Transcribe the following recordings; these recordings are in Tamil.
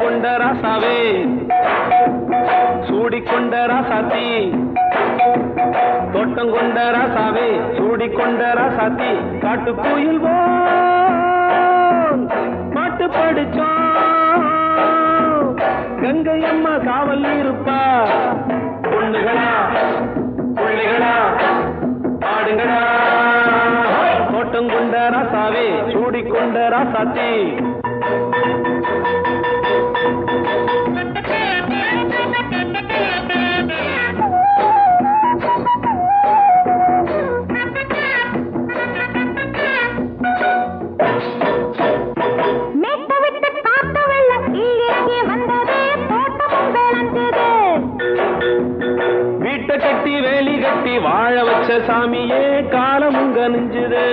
கொண்ட ராசாவே சூடிக்கொண்ட ராசாத்தி தோட்டம் கொண்ட ராசாவே சூடிக்கொண்ட ராசாத்தி காட்டு கோயில் பாட்டு படிச்சோம் கங்கை அம்மா காவல் இருப்பா பொண்ணுகளா பிள்ளைகளா ஆடுங்களா தோட்டம் கொண்ட ராசாவே சூடிக்கொண்ட ராசாத்தி வீட்டை கட்டி வேலி கட்டி வாழ வச்ச சாமியே காலமுங்க நெஞ்சுது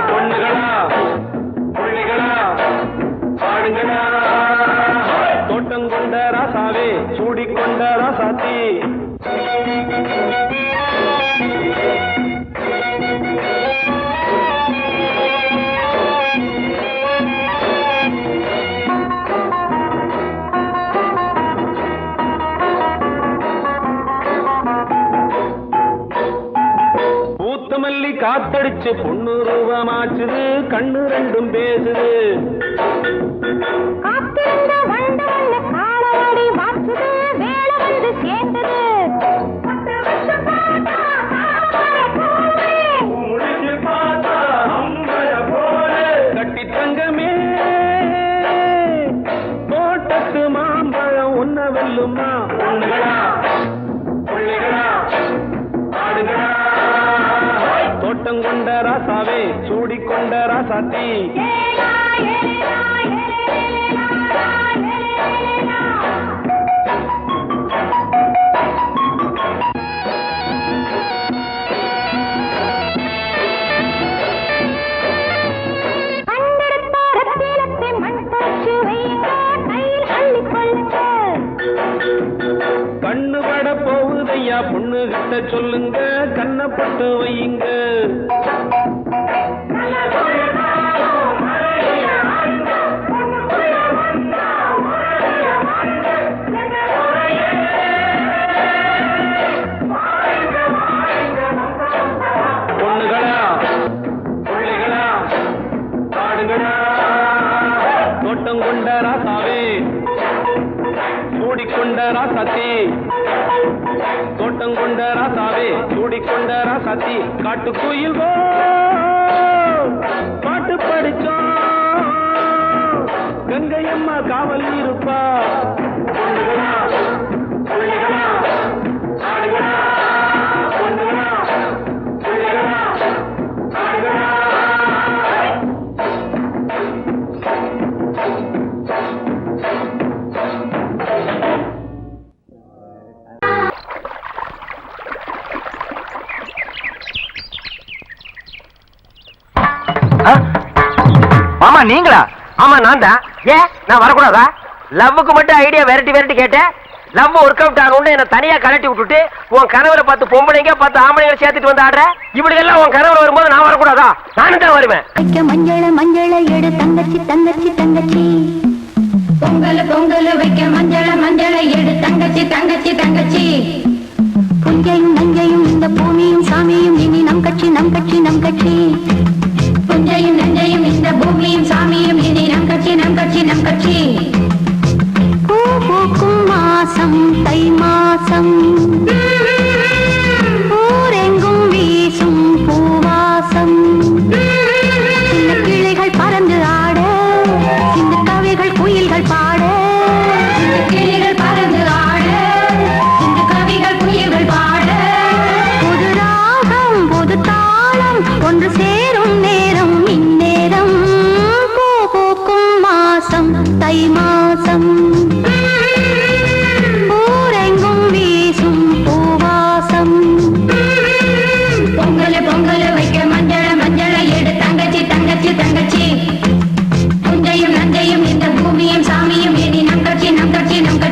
பொண்ணுகளா பிள்ளைகளா ஆடுங்களா தோட்டம் கொண்ட ராசாவே சூடிக்கொண்ட ராசாத்தி பூத்தமல்லி காத்தடிச்சு பொண்ணு ரூபமாச்சுது கண்ணு ரெண்டும் பேசுது கட்டி தங்கமே தோட்டத்து மாம்பழம் உன்ன வெல்லுமா பொண்ணுகளா பிள்ளைகளா ஆடுகளா தோட்டம் கொண்ட ராசாவே சூடிக்கொண்ட ராசாத்தி கண்ணு பட போகுதையா பொண்ணு கிட்ட சொல்லுங்க கண்ணப்பட்டு வையுங்க பொண்ணுகளா பிள்ளைகளா ஆடுகளா தோட்டம் கொண்ட ராசாவே சூடிக்கொண்ட ராசாத்தி தோட்டம் கொண்ட ராசாவே சூடிக்கொண்ட ராசாத்தி காட்டு கோயில் பாட்டு படிச்சோம் கங்கை அம்மா காவல் இருப்பா பொண்ணுகளா பிள்ளைகளா ஆடுகளா பொண்ணுகளா பிள்ளைகளா ஆடுகளா மாமா நீங்களா? ஆமா நான் தான். ஏன் நான் வரக்கூடாதா? லவ்வுக்கு மட்டும் ஐடியா வெரைட்டி வெரைட்டி கேட்டேன். லவ் ஒர்க் அவுட் ஆகணும்னு என்ன தனியா கலட்டி விட்டுட்டு உன் கனவுல பார்த்து பொம்பளைங்க பார்த்து ஆம்பளைங்க சேர்த்துட்டு வந்து ஆடுற. இப்படி எல்லாம் உன் கனவுல வரும்போது நான் வரக்கூடாதா? நானும் தான் வருவேன். மஞ்சள மஞ்சள எடு தங்கச்சி தங்கச்சி தங்கச்சி பொங்கல் பொங்கல் வைக்க மஞ்சள மஞ்சள எடு தங்கச்சி தங்கச்சி தங்கச்சி புஞ்சையும் நஞ்சையும் இந்த பூமியும் சாமியும் இனி நம் கட்சி நம் கட்சி நம் கட்சி புஞ்சையும் நஞ்சையும் இந்த பூமியும் சாமியும் இனி நம் கட்சி நம் கட்சி நம் கட்சி பூ பூக்கும் மாசம் தை மாசம் ஊரெங்கும் வீசும் பூவாசம் சின்ன கிளைகள் பறந்து ஆட சின்ன கவிகள் குயில்கள் பாட சின்ன கிளைகள் பறந்து ஆட சின்ன கவிகள் குயில்கள் பாட புது ராகம் புது தாளம் ஒன்று சேரும் நேரம் இந்நேரம் பூ பூக்கும் மாசம் தை மாசம் ஊரெங்கும் வீசும் பூவாசம் பொங்கல் பொங்கல் வைக்க மஞ்சள மஞ்சள எடு தங்கச்சி தங்கச்சி தங்கச்சி புஞ்சையும் நஞ்சையும் இந்த பூமியும் சாமியும் இனி நம் கட்சி நம் கட்சி நம் கட்சி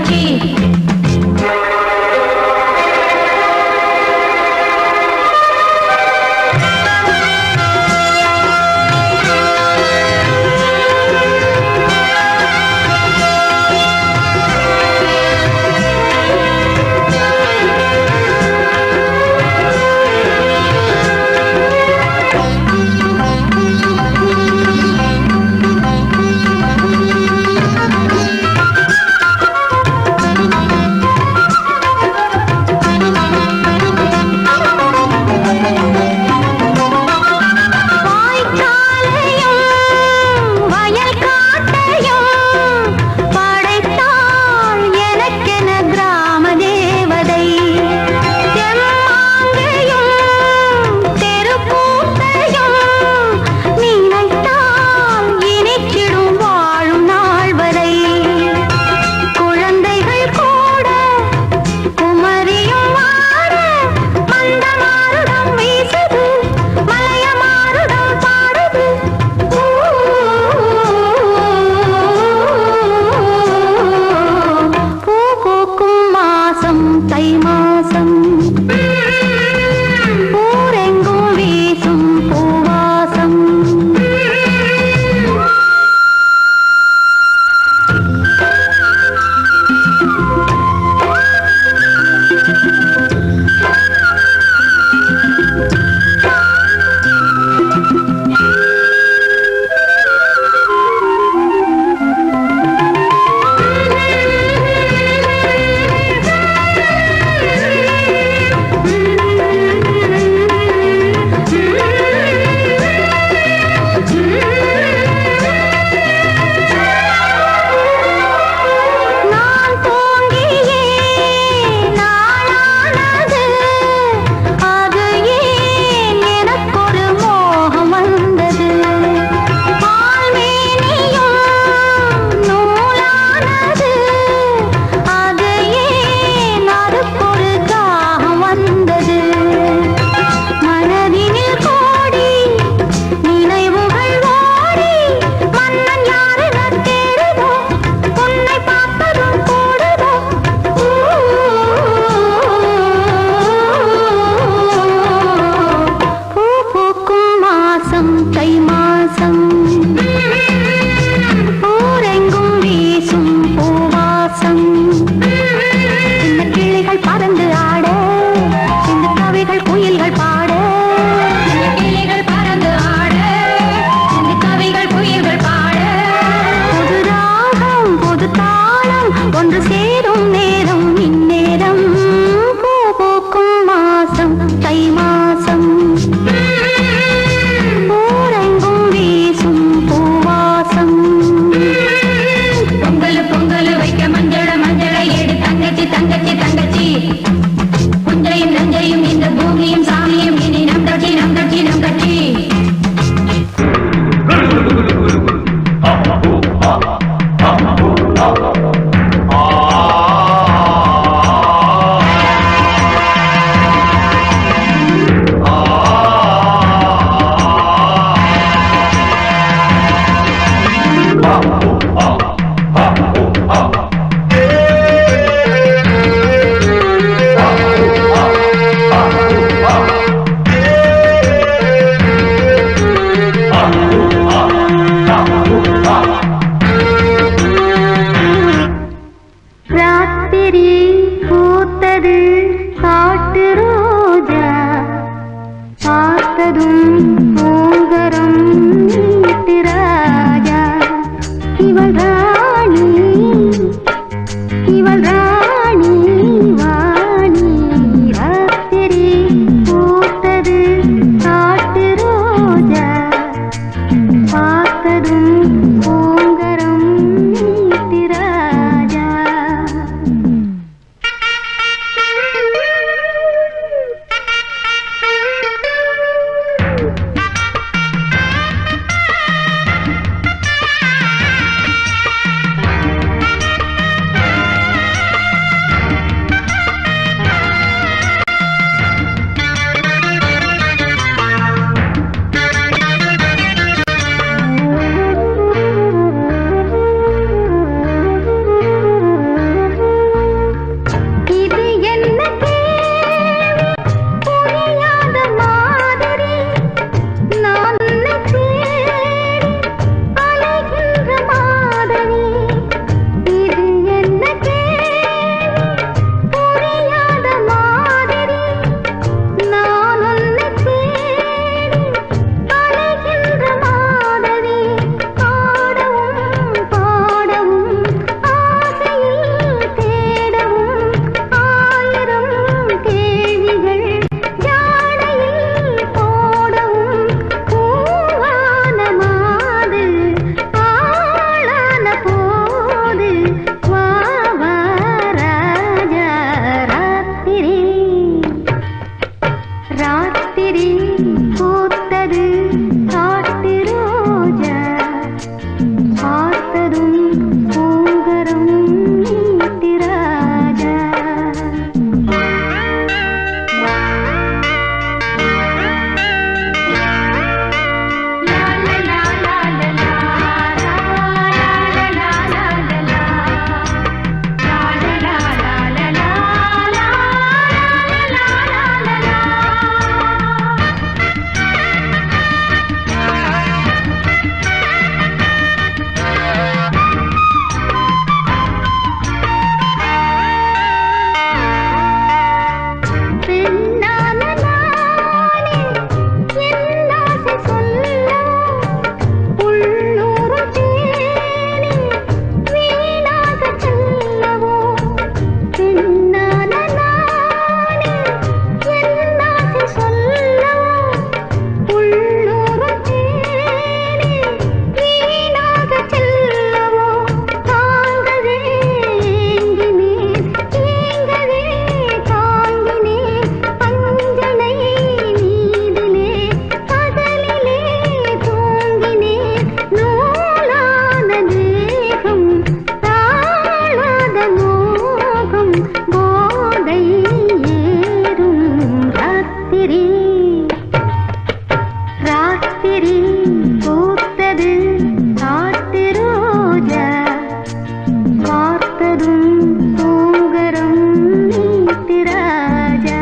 பார்த்ததும் பூங்கரம் நீத்திராஜா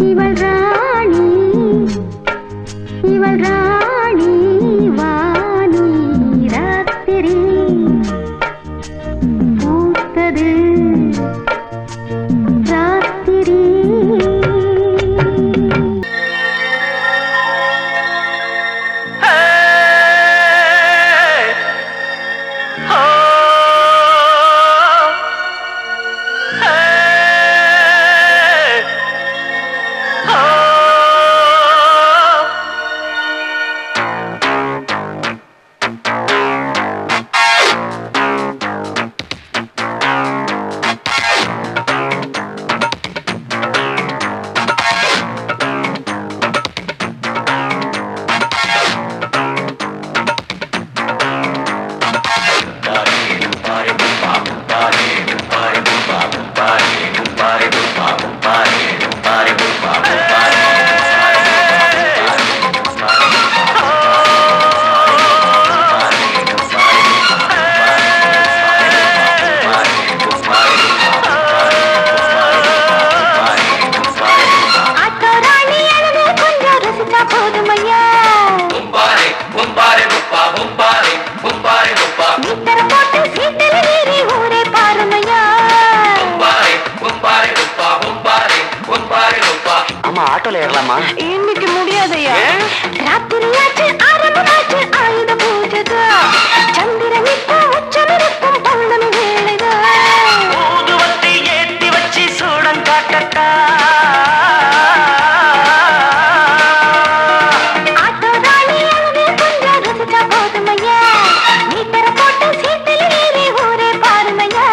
இவள் ராணி வாணி ராத்திரி பூத்தது ராத்திரி ஆட்டோல ஏறலாமா? இன்னைக்கு முடியாதையா? ராத்திரியாச்சு ஆரம்பமாச்சு ஆயுத பூஜைதா சந்திரன் இப்போ உச்சமிருக்கும் பௌர்ணமி வேளைதா ஊதுவத்தி ஏத்தி வச்சு சூடம் காட்டட்டா ஆட்டோ ராணி அங்கே கொஞ்சம் ரசிச்சா போதுமையா மீட்டரை போட்டு சீட்டில் ஏறி ஊரே பாருமையா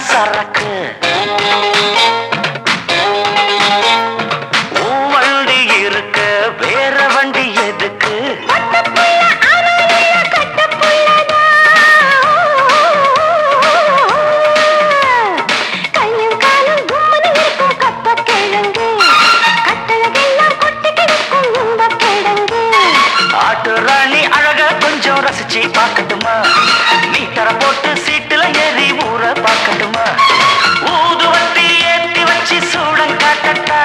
சரக்கு வண்டி இருக்கு வேற வண்டி எதுக்கு ஆட்டு ராணி அழக கொஞ்சம் ரசிச்சு பார்க்கட்டுமா மீட்டர போட்டு சீட்டுல ஏறி ஊற பார்க்கட்டுமா ஊதுவத்தி ஏத்தி வச்சு சூடம் காட்டட்டா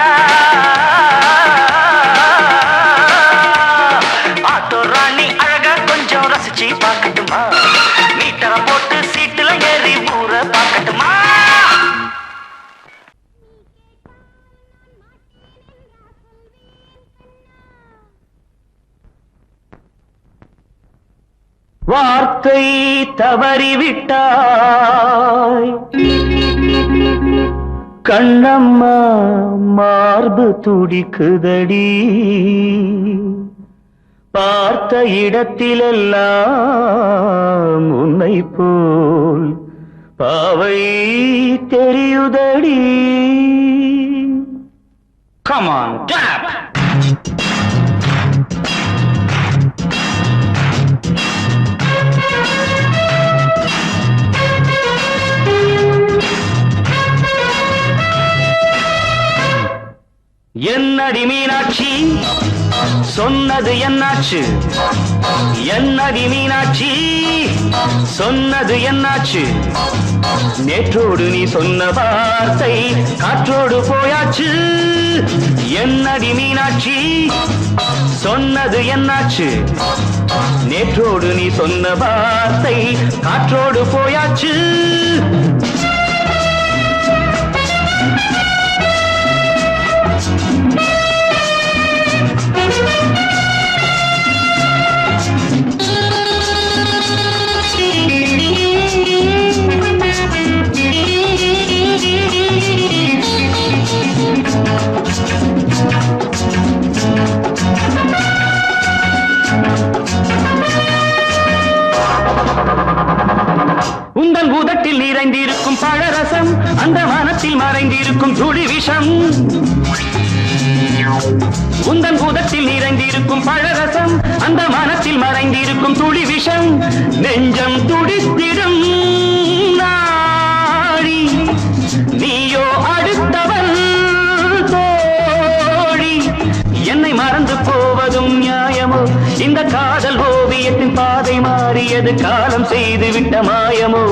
வார்த்தை தவறிவிட்டாய் கண்ணம்மா மார்பு துடிக்குதடி பார்த்த இடத்திலெல்லாம் உன்னை போல் பாவை தெரியுதடி. Come on, tap! என்னடி மீனாட்சி சொன்னது என்னாச்சு? என்னடி மீனாட்சி சொன்னது என்னாச்சு? நேற்றோடு நீ சொன்ன வார்த்தை காற்றோடு போயாச்சு. என்னடி மீனாட்சி சொன்னது என்னாச்சு? நேற்றோடு நீ சொன்ன வார்த்தை காற்றோடு போயாச்சு. உந்தன் பூதத்தில் நிறைந்திருக்கும் பழரசம் அந்த வானத்தில் மறைந்திருக்கும் துளி விஷம். உந்தன் பூதத்தில் நிறைந்திருக்கும் பழரசம் அந்த வானத்தில் மறைந்திருக்கும் துளி விஷம். நெஞ்சம் துடித்திடும் நாடி நீயோ அடுத்தவன் தோழி. என்னை மறந்து போவதும் நியாயமோ? இந்த காதல் ஓவியத்தின் பாதை மாறியது காலம் செய்து விட்ட மாயமோ?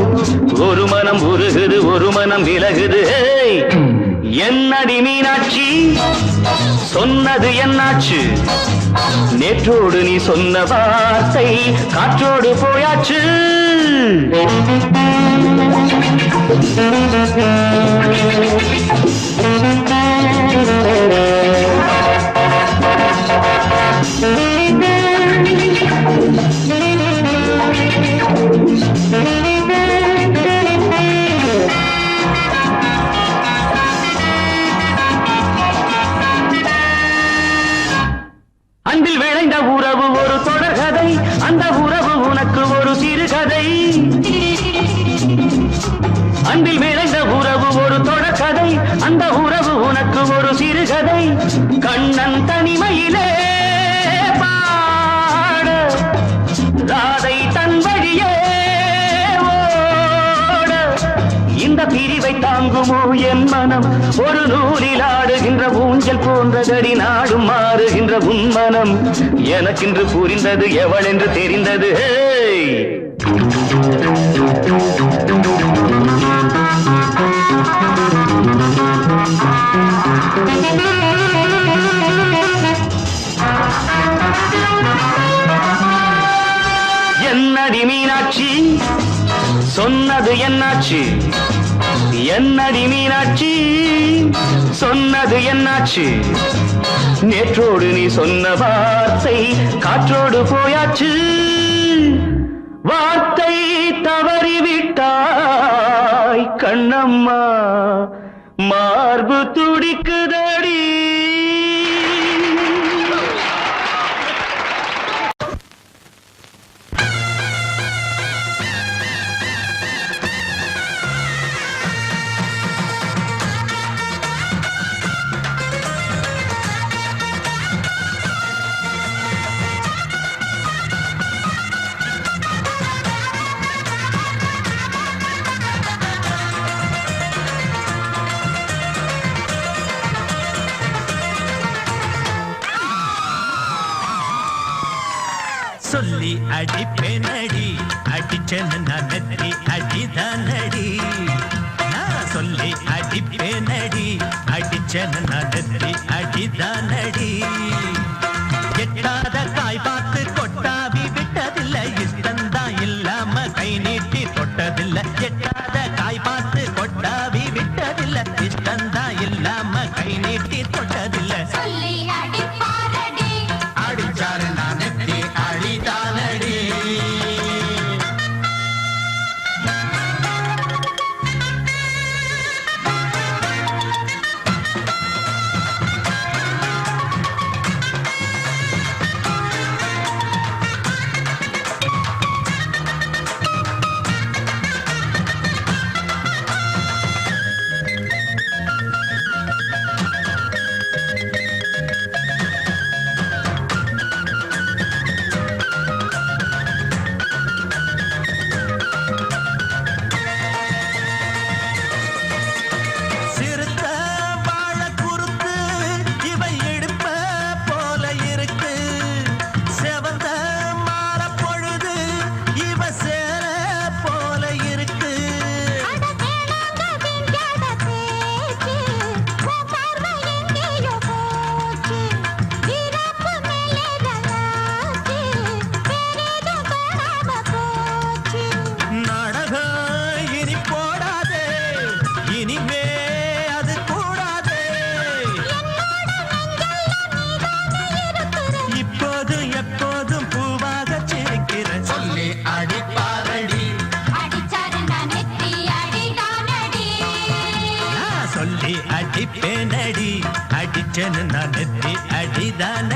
ஒரு மனம் உருகுது ஒரு மனம் விலகுது. என்னடி மீனாட்சி சொன்னது என்னாச்சு? நேற்றோடு நீ சொன்ன வார்த்தை காற்றோடு போயாச்சு. அன்பில் விளைந்த உறவு ஒரு தொடர்கதை, அந்த உறவு உனக்கு ஒரு சிறுகதை. அன்பில் விளைந்த உறவு ஒரு தொடர்கதை, அந்த உறவு உனக்கு ஒரு சிறுகதை. கண்ணன் தனிமையிலே பாட ராதை தன் வழியே ஓட. இந்த பிரிவை தாங்குமோ என் மனம்? ஒரு நூலில் ஆடுகின்ற ஊஞ்சல் போன்றதடி நாடும் மாறுகின்ற உன்மனம். எனக்கென்று புரிந்தது எவள் என்று தெரிந்தது. என்னடி மீனாட்சி சொன்னது என்னாச்சு? என்னடி மீனாட்சி சொன்னது என்னாச்சு? நேற்றோடு நீ சொன்ன வார்த்தை காற்றோடு போயாச்சு. வார்த்தை தவறிவிட்டாய் கண்ணம்மா மார்பு துடிக்குதடி. சொல்லி அடிப்பேனடி அடிச்சேன்னு நான் நெத்தி அடிதானடி. நான் சொல்லி அடிப்பேனடி அடிச்சேன்னு நான் நெத்தி அடிதானடி. எட்டாத காய் பார்த்து கொட்டாவி விட்டதில்லை, இஷ்டந்தான் இல்லாம கை நீட்டி தொட்டதில்லை. எட்டாத காய் பார்த்து கொட்டாவி விட்டதில்லை, இஷ்டந்தான் இல்லாம கை நீட்டி தொட்டதில்லை. அடிச்சாரு நான் நெத்தி அடிதானடி.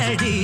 அடிப்பேனடி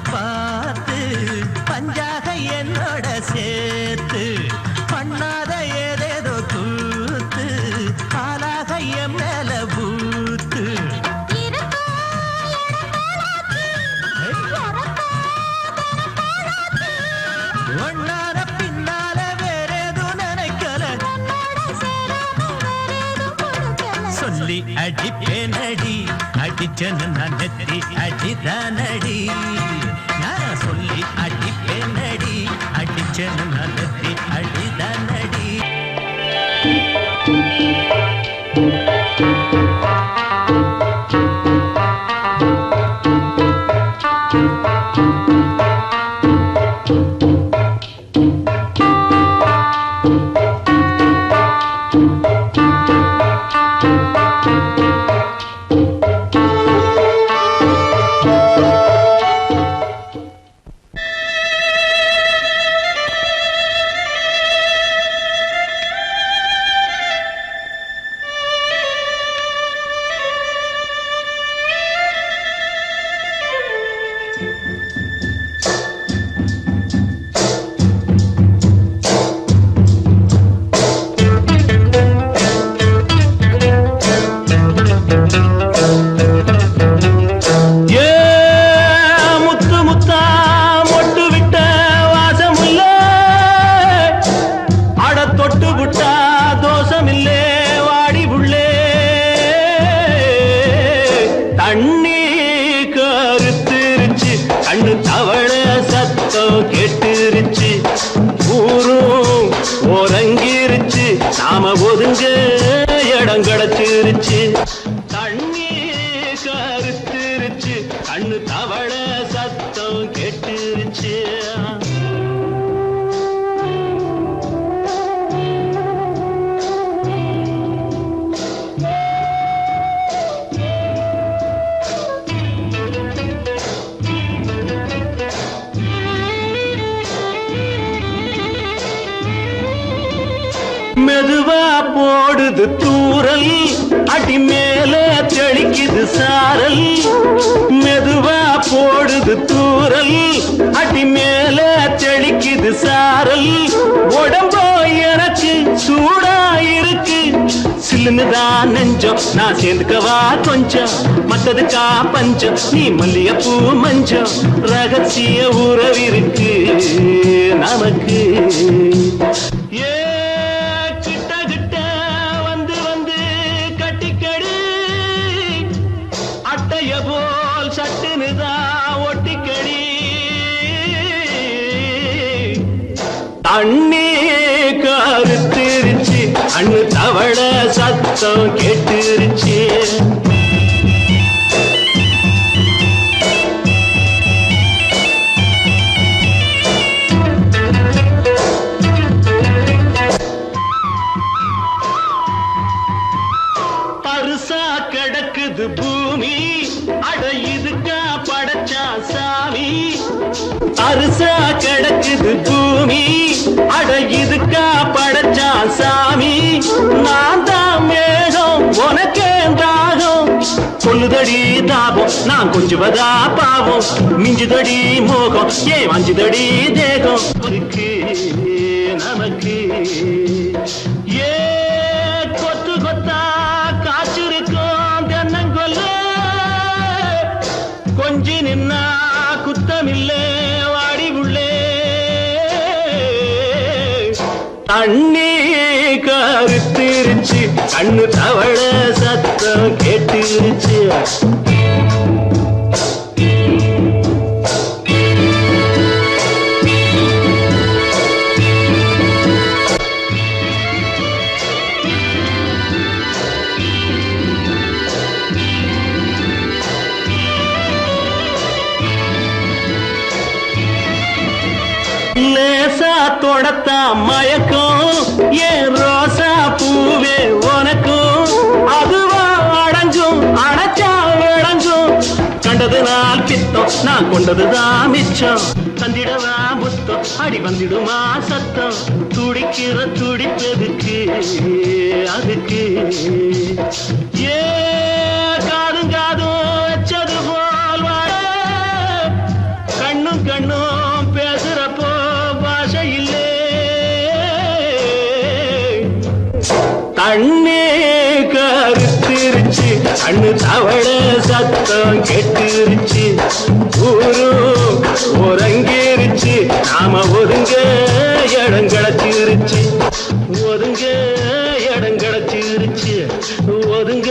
பார்த்து பஞ்சாக என்னோட சேர்த்து பண்ணாத ஏதேதோ கூத்து ஆளாக என் மேல பூத்து ஒன்னார பின்னால வேறேதோ நினைக்கல சொல்லி அடிப்பேனடி அடிச்சனு நான் நெத்தி அடிதானடி நான் சொல்லி அடிப்பேனடி அடிச்சனு நான் நெத்தி அடிதானடி கண்ணு தவள சத்தம் கேட்டுருச்சு ஊரும் உறங்கிருச்சு நாம ஒதுங்க இடம் கிடைச்சிருச்சு தண்ணி கருத்துருச்சு கண்ணு தவள சத்தம் கேட்டுருச்சு மெதுவா போடுது தூரல் அடி மேல தெளிக்குது சாரல் மெதுவா போடுது தூரல் அடி மேல தெளிக்குது சாரல் உடம்போ எனக்கு சூடா இருக்கு சில்லுன்னுதான் நெஞ்சம் நான் சேர்ந்துக்கவா கொஞ்சம் மத்ததுக்கா பஞ்சம் நீ மல்லிகைப்பூ மஞ்சம் ரகசிய உறவிருக்கு நமக்கு போல் சட்டுனுதா ஒட்டிக்கடி தண்ணி கருத்துருச்சு அண்ணு தவள சத்தம் கேட்டுருச்சு பருசா கிடக்குது பூமி அட இதுக்கா படைச்சா சாமி அரிசா கிடக்குது பூமி அட இதுக்கா படைச்சா சாமி நான் தான் மேகம் உனக்கே தாகம் சொல்லுதடி தாபம் நான் கொஞ்சுவதா பாவம் மிஞ்சுதடி மோகம் ஏன் வஞ்சுதடி தேகம் இருக்கு நமக்கு ஏ கொத்து கொத்தா காய்ச்சிருக்கும் தென்னங்கொல்ல கொஞ்சி நின்னா குத்தமில்லே வாடி உள்ளே தண்ணி கருத்திருச்சு கண்ணு தவள சத்தம் கேட்டுருச்சு லேசா தொடத்தா மயக்கம் ஏன் ரோசா பூவே உனக்கும் அதுவா அடைஞ்சும் அடைச்சா விளைஞ்சும் கண்டது நாள் பித்தம் நான் கொண்டதுதான் மிச்சம் தந்திடவா புத்தம் அடி வந்திடுமா சத்தம் துடிக்கிற துடிப்பதுக்கு அதுக்கு ஏ காதும் காதும் வச்சது போல் வாழ கண்ணும் கண்ணும் பேசுறப்போ பாஷை இல்லே கண்ணே கருத்திருச்சு கண்ணு தவள சத்தம் கெட்டுருச்சு ஊரும் உறங்கிருச்சு நாம ஒதுங்க இடம் கிடைச்சிருச்சு ஒதுங்க இடம் கிடைச்சிருச்சு ஒதுங்க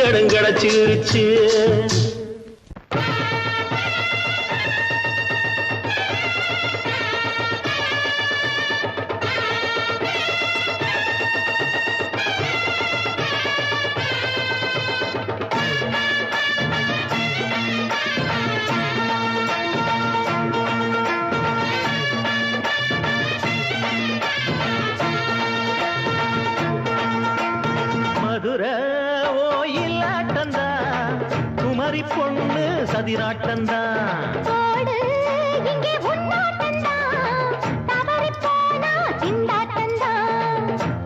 இடம் கிடைச்சிருச்சு ஓயிலாட்டந்தா குமரி பொண்ணு சதிராட்டந்தா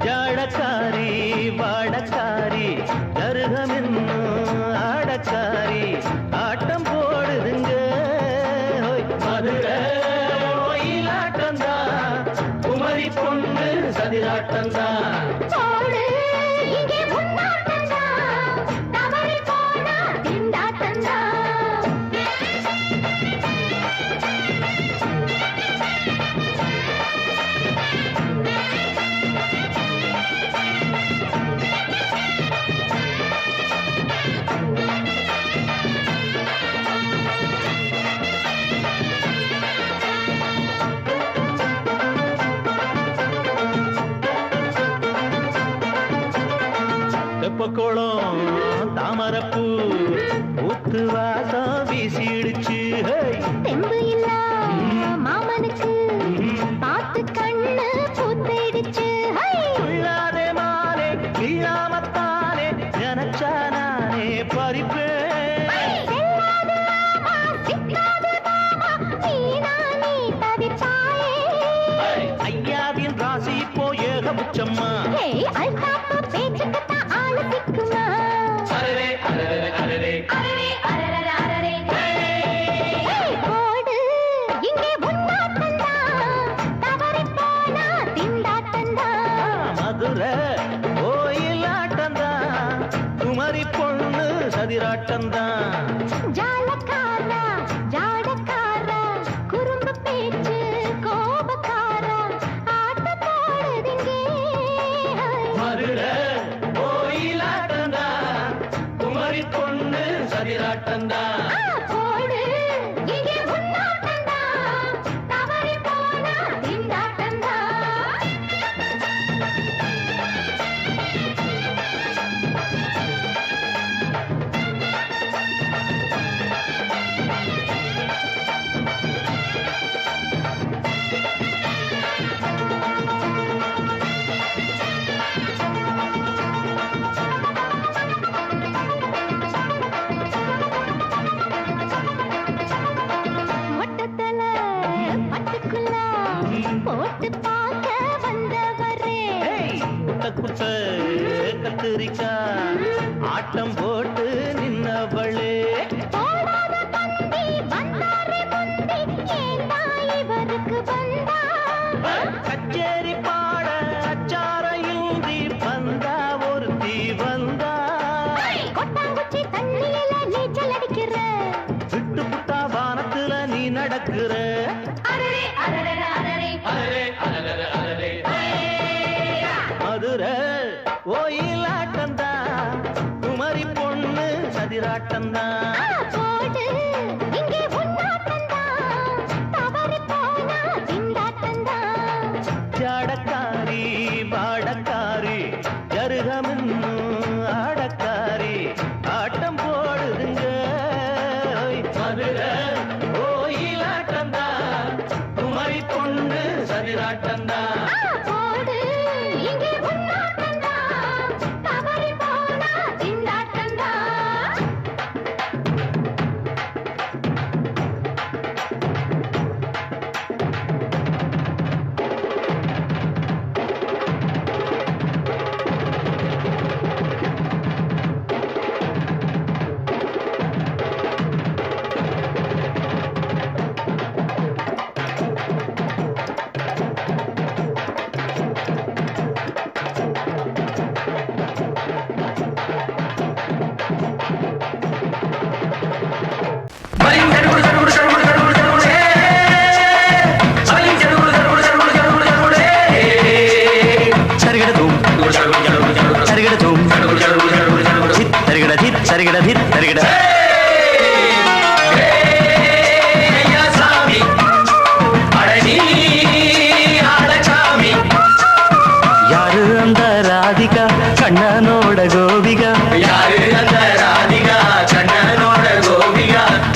ஜாடக்காரி வாடக்காரி கருகமென்னு ஆடக்காரி ஆட்டம் போடுதுங்க மதுரை ஓயிலாட்டந்தா குமரி பொண்ணு சதிராட்டந்தா தெப்பக்குளம் தாமரப்பூ ஊத்து வாசம் வீசிடுச்சு தெம்பு இல்ல மாமனுக்கு பார்த்து கண்ணு பூத்திடுச்சு உள்ளாதே மாலே வீழாமத்தானே நினைச்சா நானே பறிப்பேன் ஐயாவின் ராசி இப்போ ஏகபுச்சம்மா மதுரை ஓயிலாட்டந்தா குமரி பொண்ணு சதிராட்டந்தா ஜாலக்காரா ஜாடக்காரா குறும்பு பேச்சு கோபக்காரா ஆட்ட போடுதுங்க மதுரை ஓயிலாட்டந்தா குமரி பொண்ணு சதிராட்டந்தா போடு இங்கே முன்னாட்டந்தா தவறி போனா திண்டாட்டந்தா மொட்டத்தல பட்டுக்குள்ள போட்டு பார்க்க வந்தவரே குட்ட கத்திரிக்கா ஆட்டம் போட்டு நின்னவளே போடாத பந்தி வந்தாரே முந்தி ஏண்டா இவருக்கு வந்தா கச்சேரி பாட அச்சார இந்தி வந்தா ஒருத்தி வந்தா கொட்டாங்குச்சி தண்ணியில நீச்சல் அடிக்கிற விட்டு புட்டா வானத்துல நீ நடக்கிற அரரே அரரே அரரே மதுரை சதிராட்டம்தான் போடு இங்கே உன்னாட்டம்தான் தவறி போனா திண்டாட்டம்தான் ஜாடக்காரி பாடக்காரி ஜருகமின்னு ஆடக்காரி ஆட்டம் போடுதுங்க மதுரை கோயிலாட்டம்தான் குமரி பொண்ணு சதிராட்டம்தான் போடு இங்கே உன்னாட்டம்தான் தவறி போனா திண்டாட்டம்தான் யாரு அந்த ராதிகா கண்ணனோட கோபிகா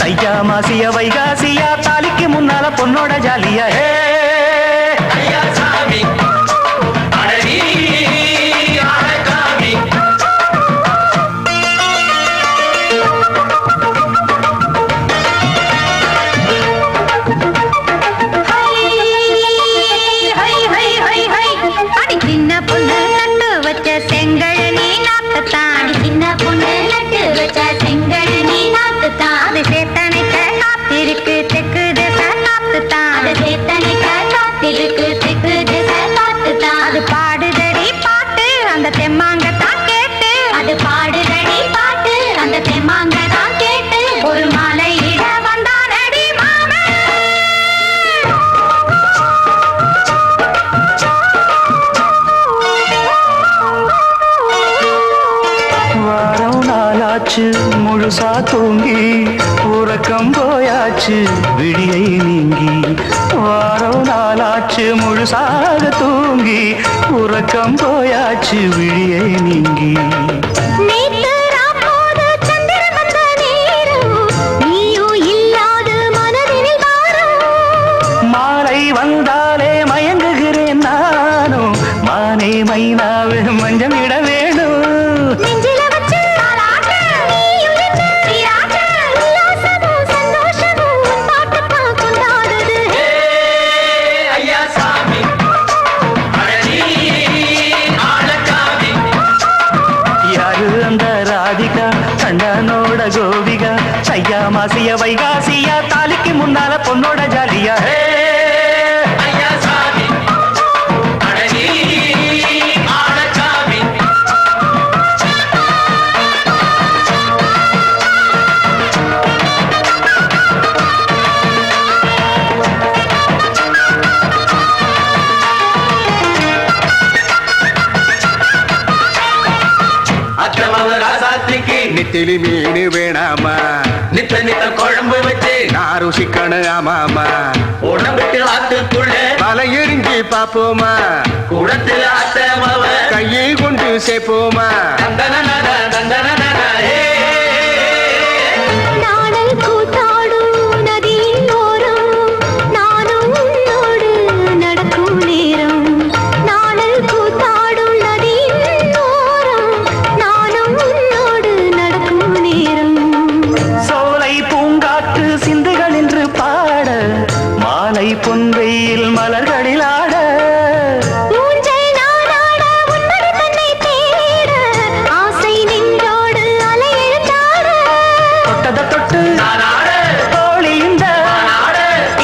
தையா மாசிய வைகாசியா தாலிக்கு முன்னால பொண்ணோட ஜாலியா அடி சின்ன பொண்ணு நட்டு வச்ச செங்கழனி நாட்டுத்தான் அடி சின்ன பொண்ணு நட்டு வச்ச செங்கழனி நாட்டுத்தான் அது சேத்தனைக்க காத்திருக்கு தெற்கு திச காத்துத்தான் அது சேத்தனைக்க காத்திருக்கு தெற்கு திச காத்துத்தான் அது பாடுதடி பாட்டு அந்த தெம்மாங்கத்தான் கேட்டு அது பாடுதடி பாட்டு அந்த தெம்மாங்கத்தான் கேட்டு ஒரு மாலை இட வந்தானடி மாமன் வாரம் நாளாச்சு முழுசா தூங்கி உறக்கம் போயாச்சு விடியை நீங்கி வாரம் நாளாச்சு முழுசாக தூங்கி உறக்கம் போயாச்சு விடியை நீங்கி நேத்து ராப்போது சந்திரன் வந்த நேரம் நீயும் இல்லாத மனதினில் வாரம் மாலை வந்தாலே மயங்குகிறேன் நானும் மானே மைனாவே மஞ்சம் இட வேணும் நெஞ்சில வச்சு தாலாட்டு நீயும் என்று சீராட்டு உல்லாசமும் சந்தோஷமும் உன் பாட்டுத்தான் கொண்டாடுது யாரு அந்த ராதிகா கண்ணனோட கோபிகா சையா மாசிய வைகாசியா தாலிக்கு முன்னால பொண்ணோட ஜாலியா நெத்திலி மீன் வேணாமா நித்த நித்த குழம்பு வச்சு நான் ருசிக்கணும் ஆமாமா உடம்புக்கு ஆத்துக்குள்ள பல எரிஞ்சு பாப்போமா குடத்துல ஆத்தமவ கையை கொண்டு சேர்ப்போமா தந்தன தந்தன நாடல் கூத்தாடும் நதியின் ஓரம் நானும் உன்னோடு நடக்கும் நேரம் நாடல் கூத்தாடும் நதியின் ஓரம் நானும் உன்னோடு நடக்கும் நேரம் சோலை பூங்காற்று சிந்துகள் என்று பாட மாலை பொன்வெயில் மலர்களில் ஆட ஊஞ்சல் நானாட உன்மடி தன்னை தேட ஆசை நின்றோடு அலையெழுந்தாட தொட்டத தொட்டு தோழி இந்த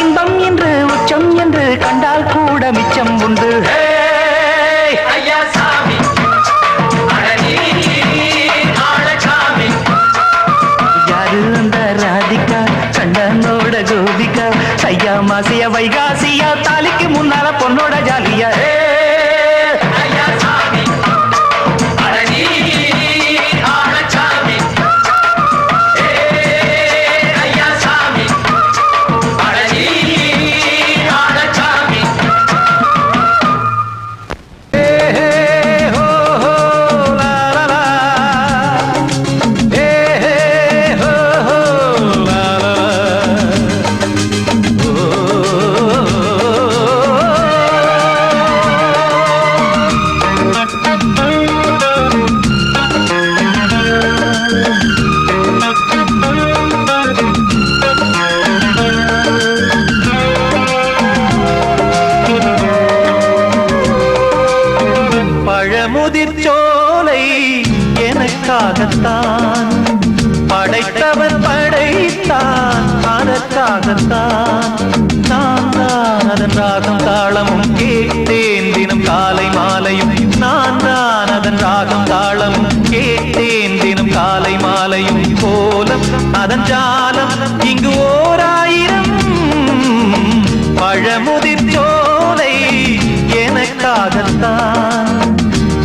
இன்பம் என்று உச்சம் என்று கண்டால் கூட மிச்சம் உண்டு யாரு அந்த ராதிகா கண்ணனோட கோபிகா சையா மாசிய வைகாசியா தாலிக்கு முன்னால பொண்ணோட ஜாலியா எனக்காகத்தான் படைத்தவன் படைத்தான் அதற்காகத்தான் நான் தான் அதன் ராகம் தாளமும் கேட்டேன் தினம் காலை மாலையும் நான் தான் அதன் ராகம் தாளமும் கேட்டேன் தினம் காலை மாலையும் கோலம் அதன் ஜாலம் இங்கு ஓர் ஆயிரம் பழமுதிர் சோலை எனக்காகத்தான்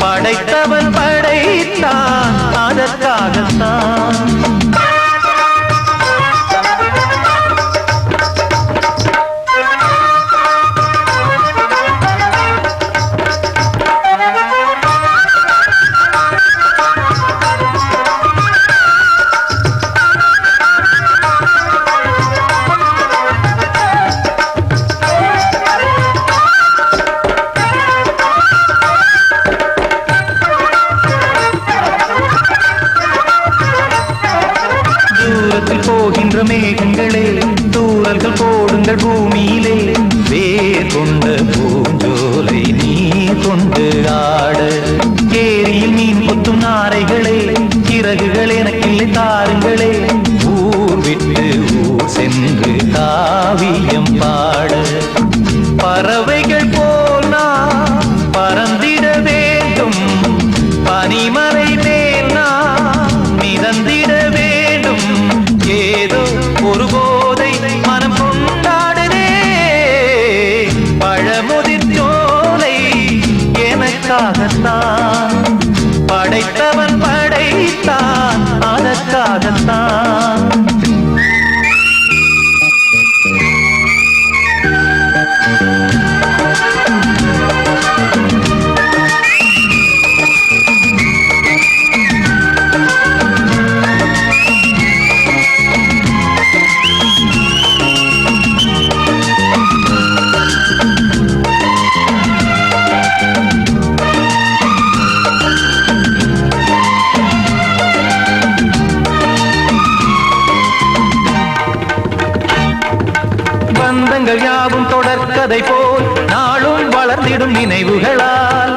படைத்தவன் படைத்தான் அதற்காகத்தான் போகின்ற மேகங்களே தூரல்கள் போடுங்கள் பூமியிலே வேர் கொண்ட பூஞ்சோலை நீ கொண்டு ஆட ஏரியில் மீன் கொத்தும் நாரைகளே இறகுகள் எனக்கில்லை தாருங்களே ஊர் விட்டு ஊர் சென்று காவியம் பாட பறவைகள் போல் நான் பறந்திட வேண்டும் பனிமலை மேல் நான் மிதந்திட வேண்டும் ஏதோ ஒரு போதை மனம் கொண்டாடுதே பழமுதிர் சோலை எனக்காகத்தான் படைத்தவன் படைத்தான் அதற்காகத்தான் பந்தங்கள் யாவும் தொடர்கதை போல் நாளும் வளர்ந்திடும் நினைவுகளால்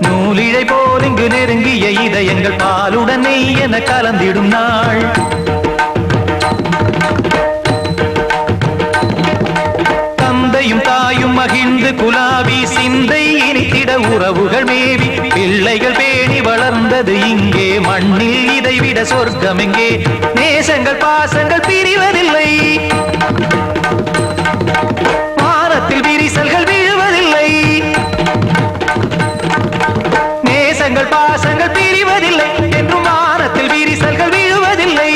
நூலிழை போல் இங்கு நெருங்கிய இதயங்கள் பாலுடன் நெய் என கலந்திடும் நாள் தந்தையும் தாயும் மகிழ்ந்து குலாவி சிந்தை இனித்திட உறவுகள் மேவி பிள்ளைகள் பேணி வளர்ந்தது இங்கே மண்ணில் இதைவிட சொர்க்கம் எங்கே நேசங்கள் பாசங்கள் பிரிவதில்லை வானத்தில் விரிசல்கள் விழுவதில்லை நேசங்கள் பாசங்கள் பிரிவதில்லை என்றும் வானத்தில் விரிசல்கள் விழுவதில்லை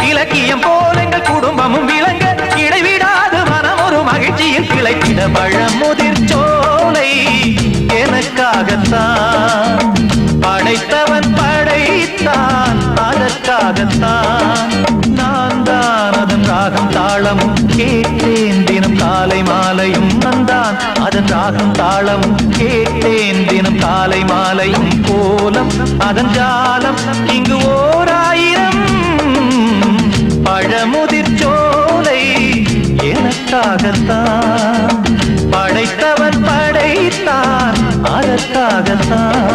இலக்கியம் போல எங்கள் குடும்பமும் விளங்க இடைவிடாது மனம் ஒரு மகிழ்ச்சியில் கிளைத்திட பழமுதிர் சோலை எனக்காகத்தான் படைத்தவன் படைத்தான் அதற்காகத்தான் நான் தான் அதன் ராகம் தாளமும் கேட்டேன் தினம் காலை மாலையும் நான் அதன் ராகம் தாளமும் கேட்டேன் தினம் காலை மாலையும் கோலம் அதன் ஜாலம் இங்கு ஓர் ஆயிரம் பழமுதிர் சோலை எனக்காகத்தான் படைத்தவன் படைத்தான் அதற்காகத்தான்